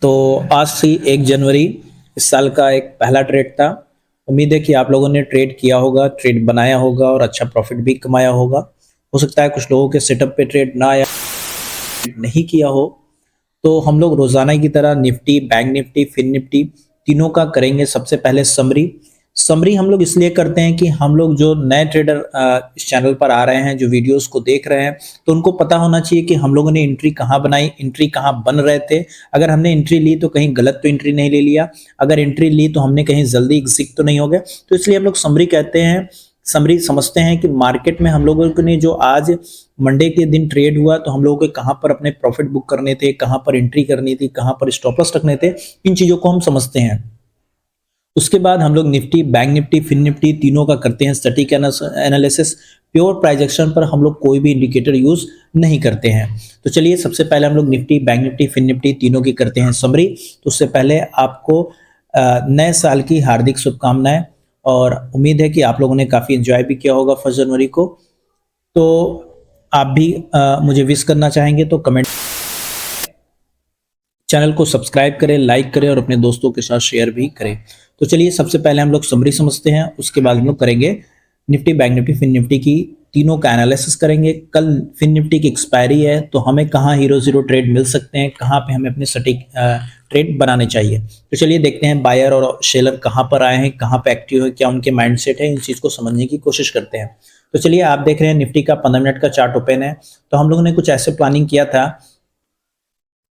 तो आज से 1 जनवरी इस साल का एक पहला ट्रेड था। उम्मीद है कि आप लोगों ने ट्रेड किया होगा, ट्रेड बनाया होगा और अच्छा प्रॉफिट भी कमाया होगा। हो सकता है कुछ लोगों के सेटअप पे ट्रेड ना आया, नहीं किया हो। तो हम लोग रोजाना की तरह Nifty, bank Nifty, fin Nifty तीनों का करेंगे। सबसे पहले समरी। समरी हम लोग इसलिए करते हैं कि हम लोग जो नए ट्रेडर इस चैनल पर आ रहे हैं, जो वीडियोस को देख रहे हैं, तो उनको पता होना चाहिए कि हम लोगों ने एंट्री कहाँ बनाई, एंट्री कहाँ बन रहे थे। अगर हमने एंट्री ली तो कहीं गलत तो एंट्री नहीं ले लिया, अगर एंट्री ली तो हमने कहीं जल्दी एग्जिट तो नहीं हो गया। तो इसलिए हम लोग समरी कहते हैं। समरी समझते हैं कि मार्केट में हम लोगों ने जो आज मंडे के दिन ट्रेड हुआ, तो हम लोगों को कहाँ पर अपने प्रॉफिट बुक करने थे, कहाँ पर एंट्री करनी थी, कहाँ पर स्टॉप लॉस रखने थे, इन चीजों को हम समझते हैं। उसके बाद हम लोग Nifty, bank Nifty, fin Nifty तीनों का करते हैं static analysis. Pure price action पर हम लोग कोई भी इंडिकेटर यूज नहीं करते हैं। तो चलिए सबसे पहले हम लोग Nifty, bank Nifty, fin Nifty तीनों की करते हैं समरी। तो उससे पहले आपको नए साल की हार्दिक शुभकामनाएं, और उम्मीद है कि आप लोगों ने काफी एंजॉय भी किया होगा 1 जनवरी को। तो आप भी मुझे विश करना चाहेंगे तो कमेंट, चैनल को सब्सक्राइब करें, लाइक करें और अपने दोस्तों के साथ शेयर भी करें। तो चलिए सबसे पहले हम लोग समरी समझते हैं, उसके बाद हम लोग करेंगे Nifty, bank Nifty, fin Nifty की तीनों का एनालिसिस करेंगे। कल फिन निफ्टी की एक्सपायरी है, तो हमें कहाँ हीरो जीरो ट्रेड मिल सकते हैं, कहाँ पे हमें अपने सटीक ट्रेड बनाने चाहिए। तो चलिए देखते हैं बायर और सेलर कहाँ पर आए हैं, कहाँ पे एक्टिव है, क्या उनके माइंडसेट है, इन चीज को समझने की कोशिश करते हैं। तो चलिए आप देख रहे हैं निफ्टी का 15 मिनट का चार्ट ओपन है। तो हम लोगों ने कुछ ऐसे प्लानिंग किया था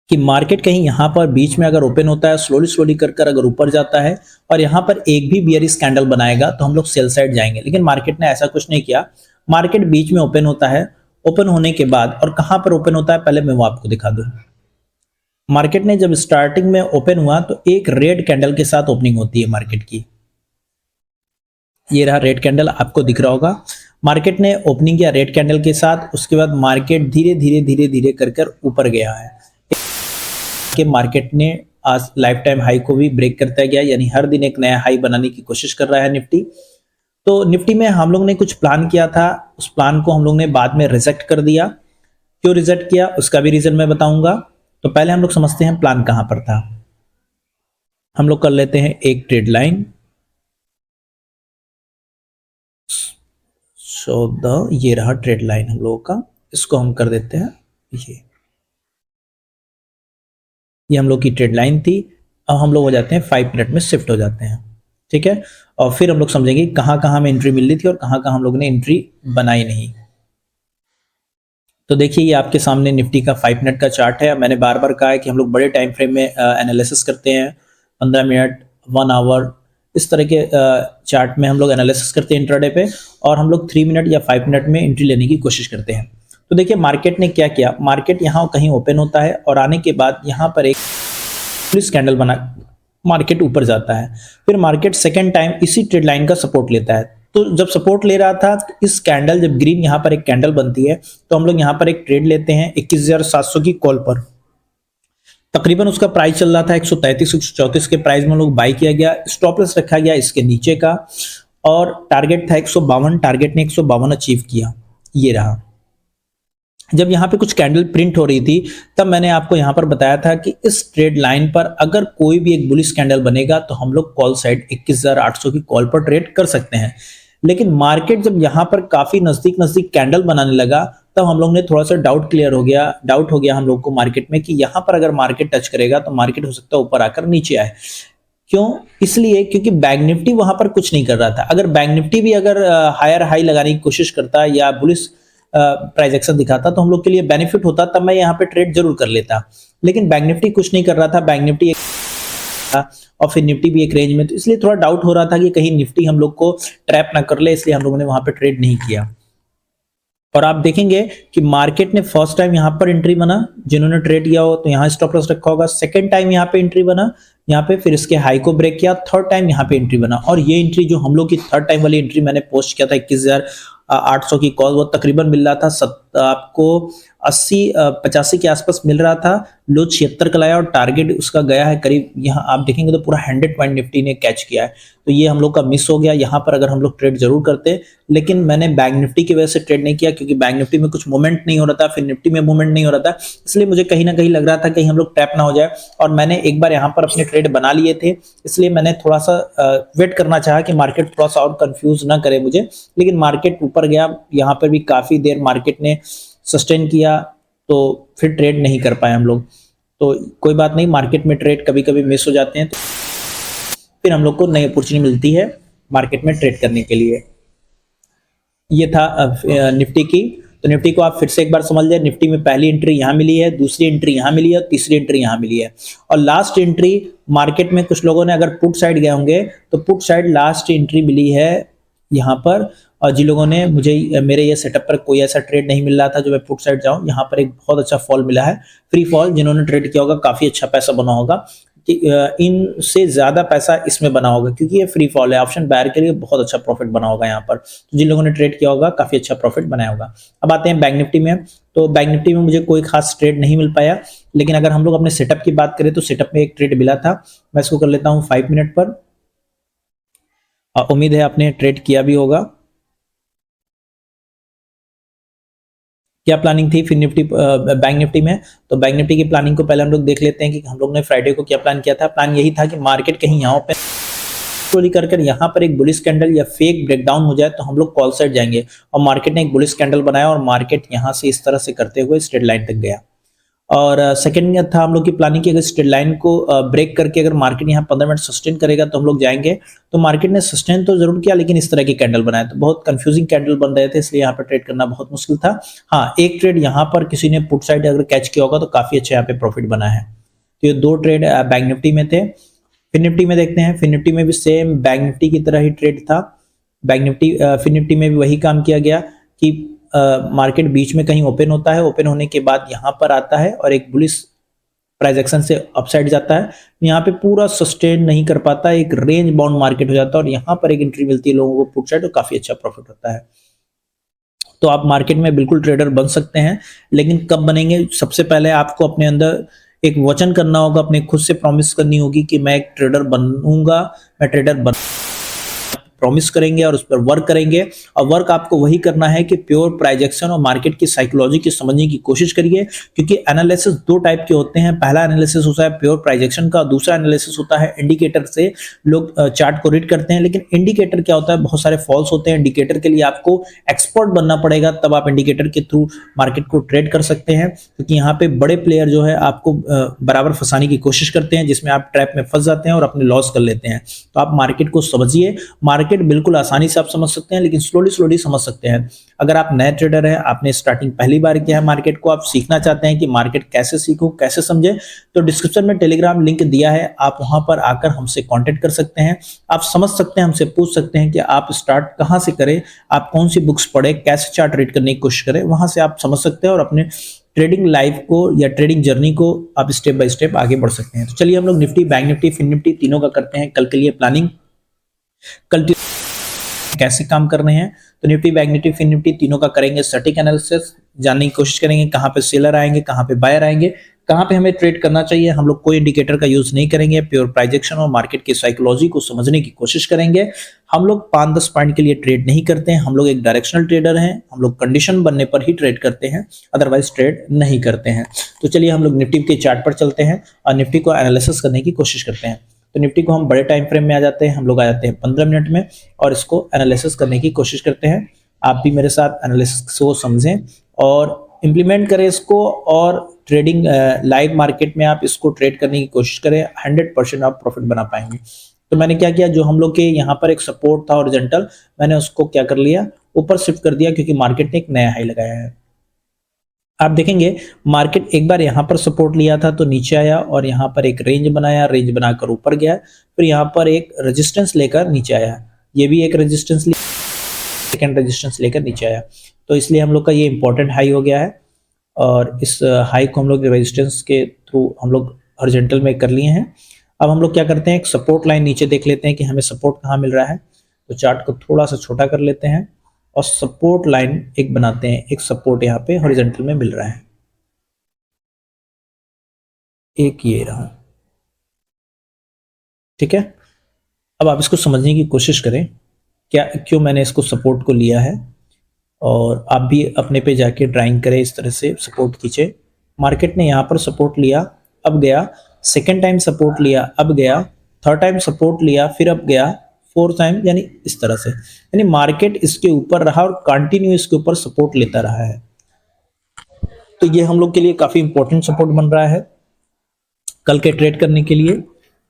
कि मार्केट कहीं यहाँ पर बीच में अगर ओपन होता है, स्लोली स्लोली कर कर अगर ऊपर जाता है और यहाँ पर एक भी बियरिश कैंडल बनाएगा, तो हम लोग सेल साइड जाएंगे। लेकिन मार्केट ने ऐसा कुछ नहीं किया। मार्केट बीच में ओपन होता है, ओपन होने के बाद और कहाँ पर ओपन होता है पहले मैं वो आपको दिखा दूं। मार्केट ने जब स्टार्टिंग में ओपन हुआ तो एक रेड कैंडल के साथ ओपनिंग होती है मार्केट की। ये रहा रेड कैंडल, आपको दिख रहा होगा। मार्केट ने ओपनिंग किया रेड कैंडल के साथ, उसके बाद मार्केट धीरे धीरे धीरे धीरे कर कर ऊपर गया है कि मार्केट ने आज लाइफ टाइम हाई को भी ब्रेक करता गया, यानी हर दिन एक नया हाई बनाने की कोशिश कर रहा है निफ्टी। तो निफ्टी में हम लोग ने कुछ प्लान किया था, उस प्लान को हम लोग ने बाद में रिजेक्ट कर दिया। क्यों रिजेक्ट किया उसका भी रीजन मैं बताऊंगा। तो पहले हम लोग समझते हैं प्लान कहां पर था। हम लोग कर लेते हैं एक ट्रेड लाइन। ये रहा ट्रेड लाइन हम लोगों का, इसको हम कर देते हैं ये हम लोग की ट्रेड लाइन थी। अब हम लोग हो जाते हैं 5 मिनट में शिफ्ट हो जाते हैं, ठीक है। और फिर हम लोग समझेंगे कहाँ कहाँ हमें एंट्री मिल रही थी और कहाँ कहाँ हम लोगों ने एंट्री बनाई नहीं। तो देखिए ये आपके सामने निफ्टी का 5 मिनट का चार्ट है। मैंने बार बार कहा है कि हम लोग बड़े टाइम फ्रेम में एनालिसिस करते हैं, 15 मिनट, 1 आवर, इस तरह के चार्ट में हम लोग एनालिसिस करते हैं इंट्राडे पे, और हम लोग 3 मिनट या 5 मिनट में एंट्री लेने की कोशिश करते हैं। तो देखिए मार्केट ने क्या किया, मार्केट यहाँ कहीं ओपन होता है और आने के बाद यहाँ पर एक पुलिस कैंडल बना, मार्केट ऊपर जाता है। फिर मार्केट सेकेंड टाइम इसी ट्रेड लाइन का सपोर्ट लेता है। तो जब सपोर्ट ले रहा था, तो इस कैंडल, जब ग्रीन यहाँ पर एक कैंडल बनती है, तो हम लोग यहाँ पर एक ट्रेड लेते हैं 21,700 की कॉल पर। तकरीबन उसका प्राइस चल रहा था 133 134 के प्राइस में हम लोग बाई किया गया। स्टॉप लॉस रखा गया इसके नीचे का, और टारगेट था 152। टारगेट ने 152 अचीव किया। ये रहा। जब यहाँ पे कुछ कैंडल प्रिंट हो रही थी, तब मैंने आपको यहाँ पर बताया था कि इस ट्रेड लाइन पर अगर कोई भी एक बुलिश कैंडल बनेगा, तो हम लोग कॉल साइड 21,800 की कॉल पर ट्रेड कर सकते हैं। लेकिन मार्केट जब यहाँ पर काफी नजदीक नजदीक कैंडल बनाने लगा, तब हम लोग ने थोड़ा सा डाउट हो गया हम लोग को मार्केट में कि यहाँ पर अगर मार्केट टच करेगा तो मार्केट हो सकता है ऊपर आकर नीचे आए। क्यों? इसलिए क्योंकि बैंक निफ्टी वहां पर कुछ नहीं कर रहा था। अगर बैंक निफ्टी भी अगर हायर हाई लगाने की कोशिश करता या बुलिश प्राइस एक्शन दिखाता, तो हम लोग के लिए बेनिफिट होता, तब मैं यहाँ पे ट्रेड जरूर कर लेता। लेकिन बैंक निफ्टी कुछ नहीं कर रहा था, बैंक निफ्टी और फिर निफ्टी भी एक रेंज में, तो इसलिए थोड़ा डाउट हो रहा था कि कहीं निफ्टी हम लोग को ट्रैप ना कर ले, इसलिए हम लोगों ने वहां पे ट्रेड नहीं किया। और आप देखेंगे कि मार्केट ने फर्स्ट टाइम यहाँ पर एंट्री बना, जिन्होंने ट्रेड किया हो तो यहाँ स्टॉप लॉस रखा होगा। सेकंड टाइम यहाँ पे एंट्री बना, यहाँ पे फिर इसके हाई को ब्रेक किया। थर्ड टाइम यहाँ पे एंट्री बना, और ये एंट्री जो हम लोग की थर्ड टाइम वाली एंट्री मैंने पोस्ट किया था 21,800 की कॉल, वो तकरीबन मिल रहा था वक्त आपको 85 के आसपास मिल रहा था, लो 76 का लाया और टारगेट उसका गया है करीब, यहाँ आप देखेंगे तो पूरा 100 पॉइंट निफ्टी ने कैच किया है। तो ये हम लोग का मिस हो गया, यहाँ पर अगर हम लोग ट्रेड जरूर करते, लेकिन मैंने बैंक निफ्टी की वजह से ट्रेड नहीं किया, क्योंकि बैंक निफ्टी में कुछ मूवमेंट नहीं हो रहा था, फिर निफ्टी में मूवमेंट नहीं हो रहा था, इसलिए मुझे कहीं ना कहीं लग रहा था कहीं हम लोग ट्रैप ना हो जाए, और मैंने एक बार यहाँ पर अपने ट्रेड बना लिए थे, इसलिए मैंने थोड़ा सा वेट करना चाहा कि मार्केट थोड़ा सा और कंफ्यूज ना करे मुझे, लेकिन मार्केट ऊपर गया, यहाँ पर भी काफी देर मार्केट ने सस्टेन किया, तो फिर ट्रेड नहीं कर पाए हम लोग। तो कोई बात नहीं, मार्केट में ट्रेड कभी कभी मिस हो जाते हैं, तो फिर हम लोग को नई अपॉर्चुनिटी मिलती है मार्केट में ट्रेड करने के लिए। ये था निफ्टी की। तो निफ्टी को आप फिर से एक बार समझ लें, निफ्टी में पहली एंट्री यहाँ मिली है, दूसरी एंट्री यहाँ मिली है, तीसरी एंट्री यहाँ मिली है, और लास्ट एंट्री मार्केट में कुछ लोगों ने अगर पुट साइड गए होंगे तो पुट साइड लास्ट एंट्री मिली है यहाँ पर। और जिन लोगों ने मुझे मेरे ये सेटअप पर कोई ऐसा ट्रेड नहीं मिल रहा था जो मैं पुट साइड जाऊं, यहाँ पर एक बहुत अच्छा फॉल मिला है, फ्री फॉल। जिन्होंने ट्रेड किया होगा काफी अच्छा पैसा बना होगा, कि इनसे ज्यादा पैसा इसमें बना होगा, क्योंकि ये फ्री फॉल है, ऑप्शन बायर के लिए बहुत अच्छा प्रॉफिट बना होगा यहाँ पर। तो जिन लोगों ने ट्रेड किया होगा काफी अच्छा प्रॉफिट बनाया होगा। अब आते हैं बैंक निफ्टी में। तो बैंक निफ्टी में मुझे कोई खास ट्रेड नहीं मिल पाया, लेकिन अगर हम लोग अपने सेटअप की बात करें तो सेटअप में एक ट्रेड मिला था, मैं इसको कर लेता हूँ 5 मिनट पर। उम्मीद है आपने ट्रेड किया भी होगा। क्या प्लानिंग थी फिर निफ्टी बैंक निफ्टी में? तो बैंक निफ्टी की प्लानिंग को पहले हम लोग देख लेते हैं कि हम लोग ने फ्राइडे को क्या प्लान किया था। प्लान यही था कि मार्केट कहीं यहाँ पे कर यहाँ पर एक बुलिश कैंडल या फेक ब्रेकडाउन हो जाए तो हम लोग कॉल साइड जाएंगे, और मार्केट ने एक बुलिश कैंडल बनाया और मार्केट यहाँ से इस तरह से करते हुए स्ट्रेट लाइन तक गया। और सेकंड था हम लोग की प्लानिंग की, अगर स्ट्रेट लाइन को ब्रेक करके अगर मार्केट यहाँ 15 मिनट सस्टेन करेगा तो हम लोग जाएंगे। तो मार्केट ने सस्टेन तो जरूर किया, लेकिन इस तरह की कैंडल बनाया, तो बहुत कंफ्यूजिंग कैंडल बन रहे थे, इसलिए यहाँ पर ट्रेड करना बहुत मुश्किल था। हाँ, एक ट्रेड यहाँ पर किसी ने पुट साइड अगर कैच किया होगा तो काफी अच्छा यहाँ पे प्रॉफिट बना है। तो ये 2 ट्रेड बैंक निफ्टी में थे। फिर निफ्टी में देखते हैं। फिर निफ्टी में भी सेम बैंक निफ्टी की तरह ही ट्रेड था। बैंक निफ्टी फिर निफ्टी में भी वही काम किया गया कि मार्केट बीच में कहीं ओपन होता है, ओपन होने के बाद यहाँ पर आता है और एक बुलिश प्राइस एक्शन से अपसाइड जाता है, यहाँ पे पूरा सस्टेन नहीं कर पाता, एक रेंज बाउंड मार्केट हो जाता है, और यहाँ पर एक एंट्री मिलती है लोगों को पुट साइड, तो काफी अच्छा प्रॉफिट होता है। तो आप मार्केट में बिल्कुल ट्रेडर बन सकते हैं, लेकिन कब बनेंगे? सबसे पहले आपको अपने अंदर एक वचन करना होगा, अपने खुद से प्रॉमिस करनी होगी कि मैं एक ट्रेडर बनूंगा, मैं ट्रेडर बन प्रॉमिस करेंगे और उस पर वर्क करेंगे। और वर्क आपको वही करना है कि प्योर प्राइजेक्शन और मार्केट की साइकोलॉजी की समझने की कोशिश करिए, क्योंकि एनालिसिस 2 टाइप के होते हैं। पहला एनालिसिस होता है प्योर प्राइजेक्शन का, दूसरा एनालिसिस होता है इंडिकेटर से। लोग चार्ट को रीड करते हैं, लेकिन इंडिकेटर क्या होता है? बहुत सारे फॉल्स होते हैं। इंडिकेटर के लिए आपको एक्सपर्ट बनना पड़ेगा, तब आप इंडिकेटर के थ्रू मार्केट को ट्रेड कर सकते हैं, क्योंकि यहाँ पे बड़े प्लेयर जो है आपको बराबर फंसाने की कोशिश करते हैं, जिसमें आप ट्रैप में फंस जाते हैं और अपने लॉस कर लेते हैं। तो आप मार्केट को समझिए। मार्केट बिल्कुल आसानी से आप समझ सकते हैं, लेकिन स्लोली समझ सकते हैं। अगर आप नए ट्रेडर हैं, आपने स्टार्टिंग पहली बार किया है मार्केट को, आप सीखना चाहते हैं कि मार्केट कैसे सीखूं, कैसे समझे, तो डिस्क्रिप्शन में टेलीग्राम लिंक दिया है, आप वहां पर आकर हमसे कांटेक्ट कर सकते हैं। आप समझ सकते हैं, हमसे पूछ सकते हैं कि आप स्टार्ट कहां से करें, आप कौन सी बुक्स पढ़े, कैसे चार्ट रीड करने की कोशिश करें, वहां से आप समझ सकते हैं और अपने ट्रेडिंग लाइफ को या ट्रेडिंग जर्नी को आप स्टेप बाय स्टेप आगे बढ़ सकते हैं। तो चलिए हम लोग Nifty, bank Nifty, fin Nifty तीनों का करते हैं कल के लिए प्लानिंग। कल कैसे काम करने हैं, तो Nifty, bank Nifty, fin Nifty तीनों का करेंगे सटीक एनालिसिस, जानने की कोशिश करेंगे कहां पे सेलर आएंगे, कहां पे बायर आएंगे, कहां पे हमें ट्रेड करना चाहिए। हम लोग कोई इंडिकेटर का यूज नहीं करेंगे, प्योर प्राइजेक्शन और मार्केट की साइकोलॉजी को समझने की कोशिश करेंगे। हम लोग 5-10 पॉइंट के लिए ट्रेड नहीं करते हैं, हम लोग एक डायरेक्शनल ट्रेडर हैं, हम लोग कंडीशन बनने पर ही ट्रेड करते हैं, अदरवाइज ट्रेड नहीं करते हैं। तो चलिए हम लोग निफ्टी के चार्ट पर चलते हैं और निफ्टी को एनालिसिस करने की कोशिश करते हैं। तो निफ्टी को हम बड़े टाइम फ्रेम में आ जाते हैं, हम लोग आ जाते हैं 15 मिनट में और इसको एनालिसिस करने की कोशिश करते हैं। आप भी मेरे साथ एनालिसिस को समझें और इम्प्लीमेंट करें इसको, और ट्रेडिंग लाइव मार्केट में आप इसको ट्रेड करने की कोशिश करें, 100% आप प्रॉफिट बना पाएंगे। तो मैंने क्या किया, जो हम लोग के यहाँ पर एक सपोर्ट था हॉरिजॉन्टल, मैंने उसको क्या कर लिया, ऊपर शिफ्ट कर दिया, क्योंकि मार्केट ने एक नया हाई लगाया है। आप देखेंगे मार्केट एक बार यहाँ पर सपोर्ट लिया था तो नीचे आया और यहाँ पर एक रेंज बनाया, रेंज बनाकर ऊपर गया, फिर यहाँ पर एक रेजिस्टेंस लेकर नीचे आया, ये भी एक रेजिस्टेंस, सेकंड रेजिस्टेंस लेकर नीचे आया। तो इसलिए हम लोग का ये इंपॉर्टेंट हाई हो गया है, और इस हाई को हम लोग रेजिस्टेंस के थ्रू हम लोग हॉरिजॉन्टल में कर लिए हैं। अब हम लोग क्या करते हैं, एक सपोर्ट लाइन नीचे देख लेते हैं कि हमें सपोर्ट कहाँ मिल रहा है। तो चार्ट को थोड़ा सा छोटा कर लेते हैं और सपोर्ट लाइन एक बनाते हैं, एक सपोर्ट यहाँ पे हॉरिजॉन्टल में मिल रहा है, एक ये रहा। ठीक है, अब आप इसको समझने की कोशिश करें, क्या क्यों मैंने इसको सपोर्ट को लिया है, और आप भी अपने पे जाके ड्राइंग करें, इस तरह से सपोर्ट खींचे। मार्केट ने यहाँ पर सपोर्ट लिया, अब गया, सेकेंड टाइम सपोर्ट लिया, अब गया, थर्ड टाइम सपोर्ट लिया, फिर अब गया, फोर्थ टाइम, यानी इस तरह से, यानी मार्केट इसके ऊपर रहा और कंटिन्यू इसके ऊपर सपोर्ट लेता रहा है। तो ये हम लोग के लिए काफी इंपॉर्टेंट सपोर्ट बन रहा है कल के ट्रेड करने के लिए।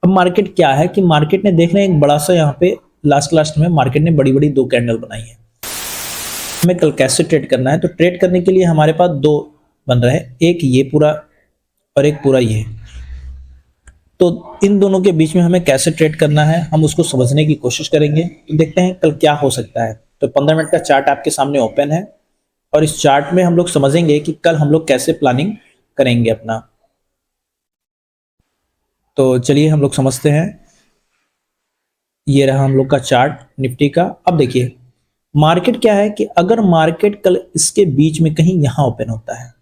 अब मार्केट क्या है कि मार्केट ने देख रहे हैं एक बड़ा सा यहाँ पे लास्ट में मार्केट ने बड़ी बड़ी दो कैंडल बनाई है। हमें कल कैसे ट्रेड करना है, तो ट्रेड करने के लिए हमारे पास दो बन रहे हैं, एक ये पूरा और एक पूरा ये। तो इन दोनों के बीच में हमें कैसे ट्रेड करना है, हम उसको समझने की कोशिश करेंगे। तो देखते हैं कल क्या हो सकता है। तो 15 मिनट का चार्ट आपके सामने ओपन है, और इस चार्ट में हम लोग समझेंगे कि कल हम लोग कैसे प्लानिंग करेंगे अपना। तो चलिए हम लोग समझते हैं। ये रहा हम लोग का चार्ट निफ्टी का। अब देखिए मार्केट क्या है कि अगर मार्केट कल इसके बीच में कहीं यहां ओपन होता है,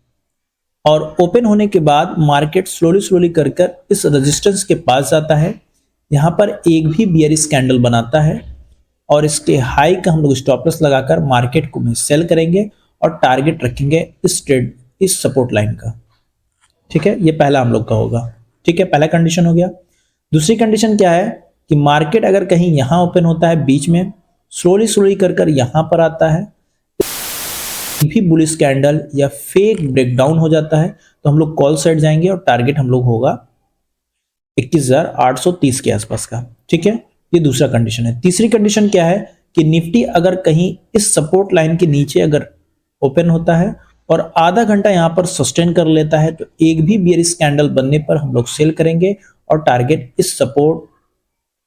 और ओपन होने के बाद मार्केट स्लोली स्लोली कर इस रेजिस्टेंस के पास जाता है, यहां पर एक भी बियरिश कैंडल बनाता है, और इसके हाई का हम लोग स्टॉप लॉस लगाकर मार्केट को में सेल करेंगे और टारगेट रखेंगे इस ट्रेड, इस सपोर्ट लाइन का। ठीक है, ये पहला हम लोग का होगा। ठीक है, पहला कंडीशन हो गया। दूसरी कंडीशन क्या है कि मार्केट अगर कहीं यहां ओपन होता है बीच में, स्लोली स्लोली कर यहां पर आता है, भी बुलिश कैंडल या फेक ब्रेकडाउन हो जाता है, तो हम लोग कॉल साइड जाएंगे और टारगेट हम लोग होगा 21,830 के आसपास का। ठीक है, ये दूसरा कंडीशन है। तीसरी कंडीशन क्या है कि निफ्टी अगर कहीं इस सपोर्ट लाइन के नीचे अगर ओपन होता है और आधा घंटा यहां पर सस्टेन कर लेता है, तो एक भी बियरिश कैंडल बनने पर हम लोग सेल करेंगे और टारगेट इस सपोर्ट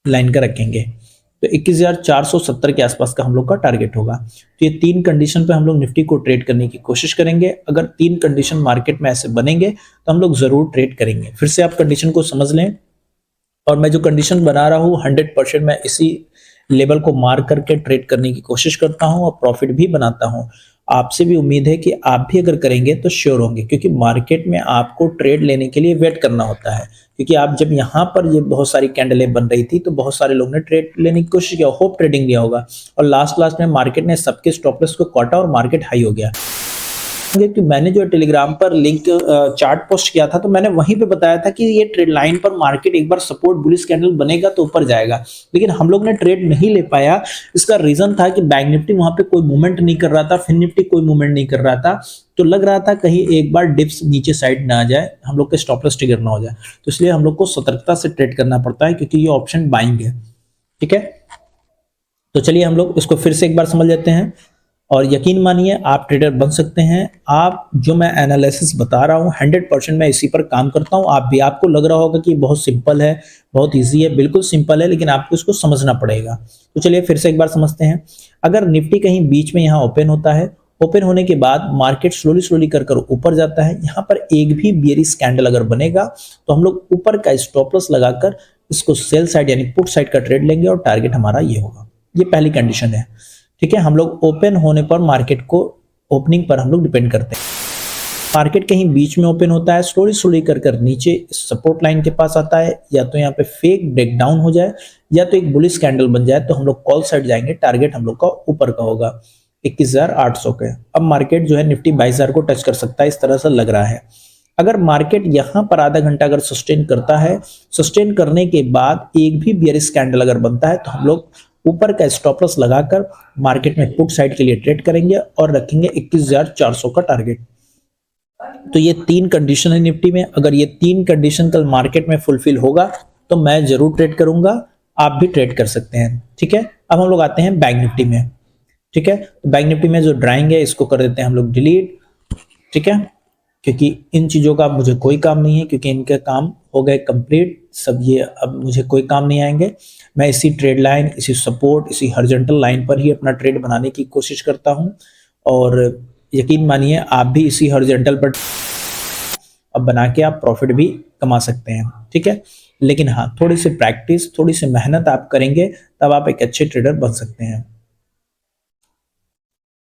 लाइन का रखेंगे। तो 21,470 के आसपास का हम लोग का टारगेट होगा। तो ये तीन कंडीशन पे हम लोग निफ्टी को ट्रेड करने की कोशिश करेंगे। अगर तीन कंडीशन मार्केट में ऐसे बनेंगे तो हम लोग जरूर ट्रेड करेंगे। फिर से आप कंडीशन को समझ लें, और मैं जो कंडीशन बना रहा हूँ 100% मैं इसी लेवल को मार्क करके ट्रेड करने की कोशिश करता हूँ और प्रॉफिट भी बनाता हूँ। आपसे भी उम्मीद है कि आप भी अगर करेंगे तो श्योर होंगे, क्योंकि मार्केट में आपको ट्रेड लेने के लिए वेट करना होता है। क्योंकि आप जब यहाँ पर ये बहुत सारी कैंडलें बन रही थी तो बहुत सारे लोग ने ट्रेड लेने की कोशिश किया, होप ट्रेडिंग लिया होगा, और लास्ट में मार्केट ने सबके स्टॉप लॉस को काटा और मार्केट हाई हो गया। कि मैंने जो टेलीग्राम पर लिंक चार्ट पोस्ट किया था, तो मैंने वहीं पे बताया था कि ये ट्रेड लाइन पर मार्केट एक बार सपोर्ट बुलिश कैंडल बनेगा तो ऊपर जाएगा, लेकिन हम लोग ने ट्रेड नहीं ले पाया। इसका रीजन था कि बैंक निफ्टी वहां पे कोई मूवमेंट नहीं कर रहा था, फिन निफ्टी कोई मूवमेंट नहीं कर रहा था, तो लग रहा था कहीं एक बार डिप्स नीचे साइड ना आ जाए, हम लोग के स्टॉप लॉस ट्रिगर ना हो जाए। तो इसलिए हम लोग को सतर्कता से ट्रेड करना पड़ता है, क्योंकि ये ऑप्शन बाइंग है। ठीक है, तो चलिए हम लोग इसको फिर से एक बार समझ लेते हैं, और यकीन मानिए आप ट्रेडर बन सकते हैं। आप जो मैं एनालिसिस बता रहा हूँ 100% मैं इसी पर काम करता हूँ। आप भी, आपको लग रहा होगा कि बहुत सिंपल है, बहुत इजी है, बिल्कुल सिंपल है, लेकिन आपको इसको समझना पड़ेगा। तो चलिए फिर से एक बार समझते हैं। अगर निफ्टी कहीं बीच में यहाँ ओपन होता है, ओपन होने के बाद मार्केट स्लोली स्लोली कर ऊपर जाता है, यहाँ पर एक भी बियरिश कैंडल अगर बनेगा तो हम लोग ऊपर का स्टॉप लॉस लगाकर इसको सेल साइड यानी पुट साइड का ट्रेड लेंगे और टारगेट हमारा ये होगा। ये पहली कंडीशन है। ठीक है, हम लोग ओपन होने पर मार्केट को ओपनिंग पर हम लोग डिपेंड करते हैं। मार्केट कहीं बीच में ओपन होता है, स्लोली स्लोली कर नीचे सपोर्ट लाइन के पास आता है, या तो यहाँ पे फेक ब्रेकडाउन हो जाए या तो एक बुलिश कैंडल बन जाए, तो हम लोग कॉल साइड जाएंगे, टारगेट हम लोग का ऊपर का होगा 21,800 के। अब मार्केट जो है निफ्टी 22,000 को टच कर सकता है, इस तरह से लग रहा है। अगर मार्केट यहां पर आधा घंटा अगर सस्टेन करता है, सस्टेन करने के बाद एक भी बियरिश कैंडल अगर बनता है, तो हम लोग ऊपर का स्टॉप लॉस लगाकर मार्केट में पुट साइड के लिए ट्रेड करेंगे और रखेंगे 21,400 का टारगेट। तो ये तीन कंडीशन है निफ्टी में। अगर ये तीन कंडीशन कल मार्केट में फुलफिल होगा तो मैं जरूर ट्रेड करूंगा, आप भी ट्रेड कर सकते हैं। ठीक है, अब हम लोग आते हैं बैंक निफ्टी में। ठीक है, तो बैंक निफ्टी में जो ड्राइंग है इसको कर देते हैं हम लोग डिलीट। ठीक है, क्योंकि इन चीजों का मुझे कोई काम नहीं है, क्योंकि इनके काम हो गए कंप्लीट सब, ये अब मुझे कोई काम नहीं आएंगे। मैं इसी ट्रेड लाइन, इसी सपोर्ट, इसी हॉरिजॉन्टल लाइन पर ही अपना ट्रेड बनाने की कोशिश करता हूं, और यकीन मानिए आप भी इसी हॉरिजॉन्टल पर अब बना के आप प्रॉफिट भी कमा सकते हैं। ठीक है, लेकिन हाँ, थोड़ी सी प्रैक्टिस, थोड़ी सी मेहनत आप करेंगे तब आप एक अच्छे ट्रेडर बन सकते हैं।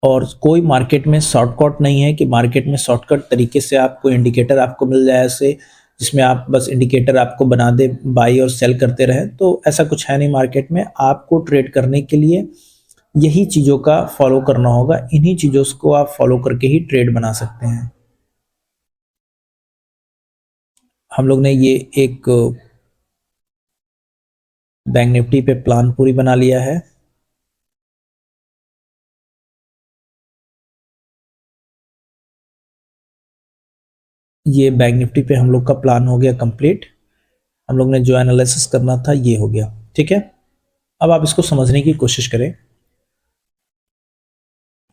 और कोई मार्केट में शॉर्टकट नहीं है कि मार्केट में शॉर्टकट तरीके से आपको इंडिकेटर आपको मिल जाए ऐसे, जिसमें आप बस इंडिकेटर आपको बना दे, बाई और सेल करते रहें। तो ऐसा कुछ है नहीं मार्केट में। आपको ट्रेड करने के लिए यही चीज़ों का फॉलो करना होगा, इन्हीं चीज़ों को आप फॉलो करके ही ट्रेड बना सकते हैं। हम लोग ने ये एक बैंक निफ्टी पे प्लान पूरी बना लिया है। ये बैंक निफ्टी पे हम लोग का प्लान हो गया कंप्लीट। हम लोग ने जो एनालिसिस करना था ये हो गया, ठीक है। अब आप इसको समझने की कोशिश करें,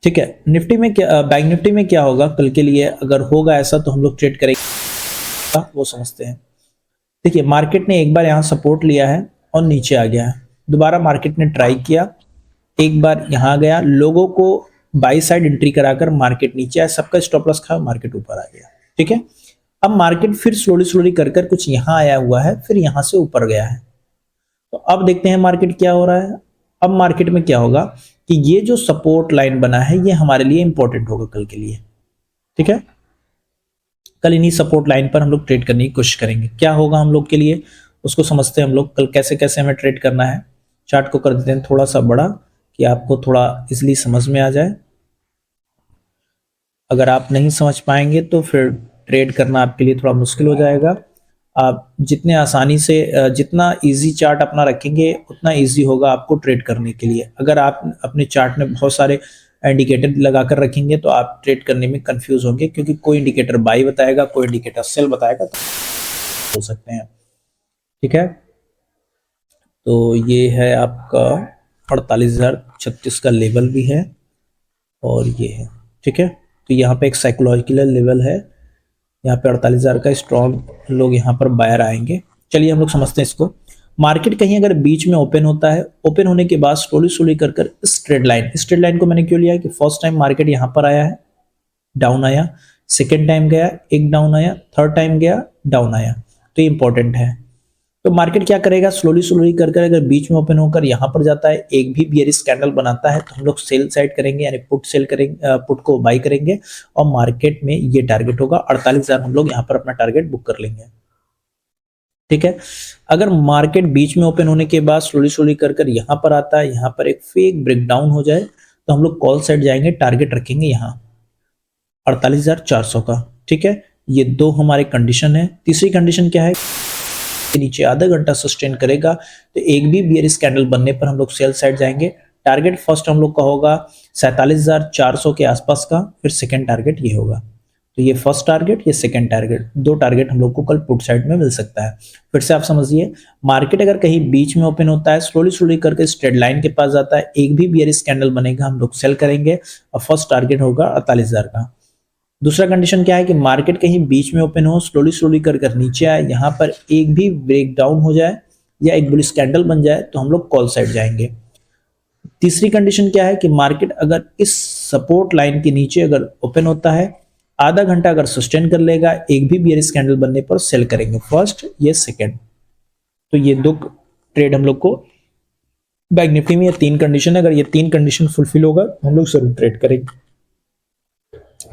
ठीक है। निफ्टी में क्या, बैंक निफ्टी में क्या होगा कल के लिए, अगर होगा ऐसा तो हम लोग ट्रेड करेंगे, वो समझते हैं। देखिए, मार्केट ने एक बार यहाँ सपोर्ट लिया है और नीचे आ गया है। दोबारा मार्केट ने ट्राई किया, एक बार यहाँ गया, लोगों को बाई साइड एंट्री कराकर मार्केट नीचे आया, सबका स्टॉप लॉस खा, मार्केट ऊपर आ गया, ठीक है। अब मार्केट फिर स्लोली स्लोली कर कर कुछ यहाँ आया हुआ है, फिर यहाँ से ऊपर गया है। तो अब देखते हैं मार्केट क्या हो रहा है। अब मार्केट में क्या होगा कि ये जो सपोर्ट लाइन बना है ये हमारे लिए इंपॉर्टेंट होगा कल के लिए, ठीक है। कल इन्हीं सपोर्ट लाइन पर हम लोग ट्रेड करने की कोशिश करेंगे। क्या होगा हम लोग के लिए उसको समझते हैं हम लोग, कल कैसे कैसे हमें ट्रेड करना है। चार्ट को कर देते हैं थोड़ा सा बड़ा कि आपको थोड़ा इजीली समझ में आ जाए। अगर आप नहीं समझ पाएंगे तो फिर ट्रेड करना आपके लिए थोड़ा मुश्किल हो जाएगा। आप जितने आसानी से जितना इजी चार्ट अपना रखेंगे उतना इजी होगा आपको ट्रेड करने के लिए। अगर आप अपने चार्ट में बहुत सारे इंडिकेटर लगाकर रखेंगे तो आप ट्रेड करने में कंफ्यूज होंगे, क्योंकि कोई इंडिकेटर बाई बताएगा, कोई इंडिकेटर सेल बताएगा, तो हो सकते हैं, ठीक है। तो ये है आपका 48,036 का लेवल भी है और ये है, ठीक है। तो यहाँ पे एक साइकोलॉजिकल लेवल है, यहाँ पे 48,000 का स्ट्रॉन्ग लोग यहाँ पर बायर आएंगे। चलिए हम लोग समझते हैं इसको। मार्केट कहीं अगर बीच में ओपन होता है, ओपन होने के बाद स्लोली स्लोली कर कर इस ट्रेड लाइन को मैंने क्यों लिया है कि फर्स्ट टाइम मार्केट यहाँ पर आया है, डाउन आया, सेकेंड टाइम गया एक डाउन आया, थर्ड टाइम गया डाउन आया, तो ये इंपॉर्टेंट है। तो मार्केट क्या करेगा, स्लोली स्लोली कर कर अगर बीच में ओपन होकर यहाँ पर जाता है, एक भी बियरिश कैंडल बनाता है, तो हम लोग सेल साइड करेंगे, यानी पुट सेल करेंगे, पुट को बाई करेंगे और मार्केट में ये टारगेट होगा 48,000, हम लोग यहाँ पर अपना टारगेट बुक कर लेंगे, ठीक है। अगर मार्केट बीच में ओपन होने के बाद स्लोली स्लोली कर कर यहाँ पर आता है, यहाँ पर एक फेक ब्रेकडाउन हो जाए, तो हम लोग कॉल साइड जाएंगे, टारगेट रखेंगे यहाँ 48,400 का, ठीक है। ये दो हमारे कंडीशन है। तीसरी कंडीशन क्या है, नीचे आधा घंटा सस्टेन करेगा तो एक भी बियरिश कैंडल बनने पर हम लोग सेल साइड जाएंगे। टारगेट फर्स्ट हम लोग का होगा 47,400 के आसपास का, फिर सेकंड टारगेट ये होगा। तो ये फर्स्ट टारगेट, ये सेकंड टारगेट, दो टारगेट हम लोग को कल पुट साइड में मिल सकता है। फिर से आप समझिए, मार्केट अगर कहीं बीच में ओपन होता है, स्लोली स्लोली करके स्ट्रेट लाइन के पास जाता है, एक भी बियरिश कैंडल बनेगा, हम लोग सेल करेंगे और फर्स्ट टारगेट होगा 48,000 का। दूसरा कंडीशन क्या है कि मार्केट कहीं बीच में ओपन हो, स्लोली स्लोली कर कर नीचे आए, यहाँ पर एक भी ब्रेक डाउन हो जाए या एक बुलिश कैंडल बन जाए, तो हम लोग कॉल साइड जाएंगे। तीसरी कंडीशन क्या है कि मार्केट अगर इस सपोर्ट लाइन के नीचे अगर ओपन होता है, आधा घंटा अगर सस्टेन कर लेगा, एक भी बियरिश कैंडल बनने पर सेल करेंगे, फर्स्ट ये सेकेंड। तो ये दो ट्रेड हम लोग को बैंक निफ्टी में, ये तीन कंडीशन है, अगर ये तीन कंडीशन फुलफिल होगा तो हम लोग जरूर ट्रेड करेंगे।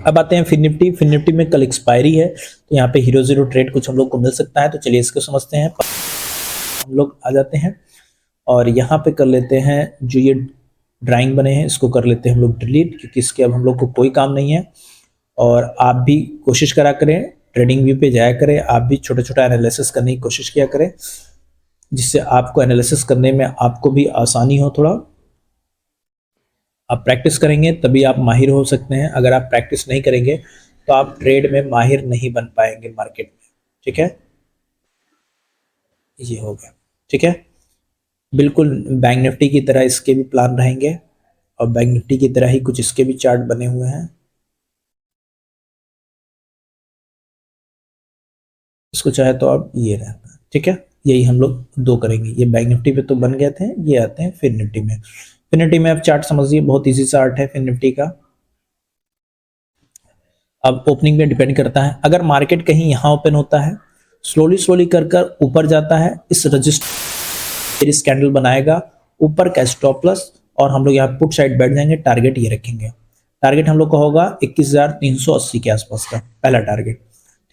अब आते हैं फिन निफ्टी। फिन निफ्टी में कल एक्सपायरी है, तो यहाँ पे हीरो जीरो ट्रेड कुछ हम लोग को मिल सकता है, तो चलिए इसको समझते हैं। हम लोग आ जाते हैं और यहाँ पे कर लेते हैं, जो ये ड्राइंग बने हैं इसको कर लेते हैं हम लोग डिलीट, क्योंकि इसके अब हम लोग को कोई काम नहीं है। और आप भी कोशिश करा करें, ट्रेडिंग व्यू पे जाया करें, आप भी छोटा छोटा एनालिसिस करने की कोशिश किया करें, जिससे आपको एनालिसिस करने में आपको भी आसानी हो। थोड़ा आप प्रैक्टिस करेंगे तभी आप माहिर हो सकते हैं। अगर आप प्रैक्टिस नहीं करेंगे तो आप ट्रेड में माहिर नहीं बन पाएंगे मार्केट में, ठीक है। ये हो गया, ठीक है। बिल्कुल बैंक निफ्टी की तरह इसके भी प्लान रहेंगे और बैंक निफ्टी की तरह ही कुछ इसके भी चार्ट बने हुए हैं। इसको चाहे तो आप ये रहता है, ठीक है। यही हम लोग दो करेंगे। ये बैंक निफ्टी पे तो बन गए थे, ये आते हैं फिन निफ्टी में। फिन निफ्टी में आप चार्ट समझिए, बहुत इजी चार्ट है फिन निफ्टी का। अब ओपनिंग पे डिपेंड करता है, अगर मार्केट कहीं यहाँ ओपन होता है, स्लोली स्लोली कर कर ऊपर जाता है, इस रजिस्टर इस कैंडल बनाएगा, ऊपर का स्टॉप लॉस, और हम लोग यहाँ पुट साइड बैठ जाएंगे, टारगेट ये रखेंगे। टारगेट हम लोग का होगा 21,380 के आसपास का पहला टारगेट।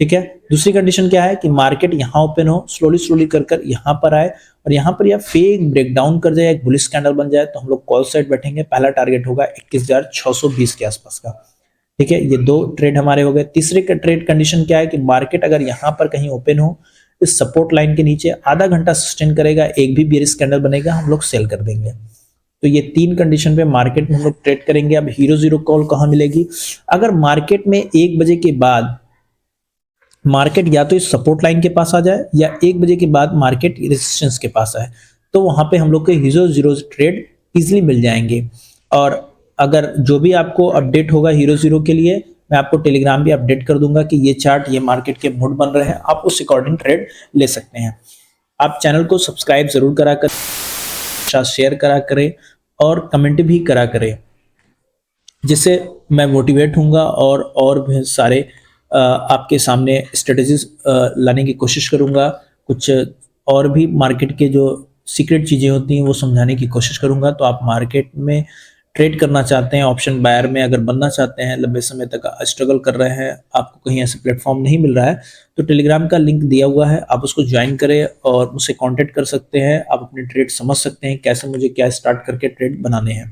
ठीक है, दूसरी कंडीशन क्या है कि मार्केट यहाँ ओपन हो, स्लोली स्लोली कर कर यहाँ पर आए और यहाँ पर या फेक ब्रेकडाउन कर जाए, एक बुलिश कैंडल बन जाए, तो हम लोग कॉल साइड बैठेंगे। पहला टारगेट होगा 21,620 के आसपास का। ठीक है, ये दो ट्रेड हमारे हो गए। तीसरे का ट्रेड कंडीशन क्या है कि मार्केट अगर यहाँ पर कहीं ओपन हो, इस सपोर्ट लाइन के नीचे आधा घंटा सस्टेन करेगा, एक भी बेयरिश कैंडल बनेगा, हम लोग सेल कर देंगे। तो ये तीन कंडीशन पे मार्केट में हम लोग ट्रेड करेंगे। अब हीरो जीरो कॉल कहाँ मिलेगी? अगर मार्केट में 1 बजे के बाद मार्केट या तो इस सपोर्ट लाइन के पास आ जाए या 1 बजे के बाद मार्केट रेजिस्टेंस के पास आए, तो वहां पे हम लोग के हीरो जीरो ट्रेड इजीली मिल जाएंगे। और अगर जो भी आपको अपडेट होगा हीरो जीरो के लिए, मैं आपको टेलीग्राम पे अपडेट कर दूंगा कि ये चार्ट, ये मार्केट के मूड बन रहे हैं, आप उस अकॉर्डिंग ट्रेड ले सकते हैं। आप चैनल को सब्सक्राइब जरूर करा करें, शेयर करा करें और कमेंट भी करा करें, जिससे मैं मोटिवेट होऊंगा और भी सारे आपके सामने स्ट्रेटजीज लाने की कोशिश करूंगा। कुछ और भी मार्केट के जो सीक्रेट चीज़ें होती हैं वो समझाने की कोशिश करूंगा। तो आप मार्केट में ट्रेड करना चाहते हैं, ऑप्शन बायर में अगर बनना चाहते हैं, लंबे समय तक स्ट्रगल कर रहे हैं, आपको कहीं ऐसे प्लेटफॉर्म नहीं मिल रहा है, तो टेलीग्राम का लिंक दिया हुआ है, आप उसको ज्वाइन करें और मुझसे कांटेक्ट कर सकते हैं। आप अपने ट्रेड समझ सकते हैं, कैसे मुझे क्या स्टार्ट करके ट्रेड बनाने हैं।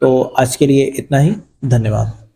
तो आज के लिए इतना ही, धन्यवाद।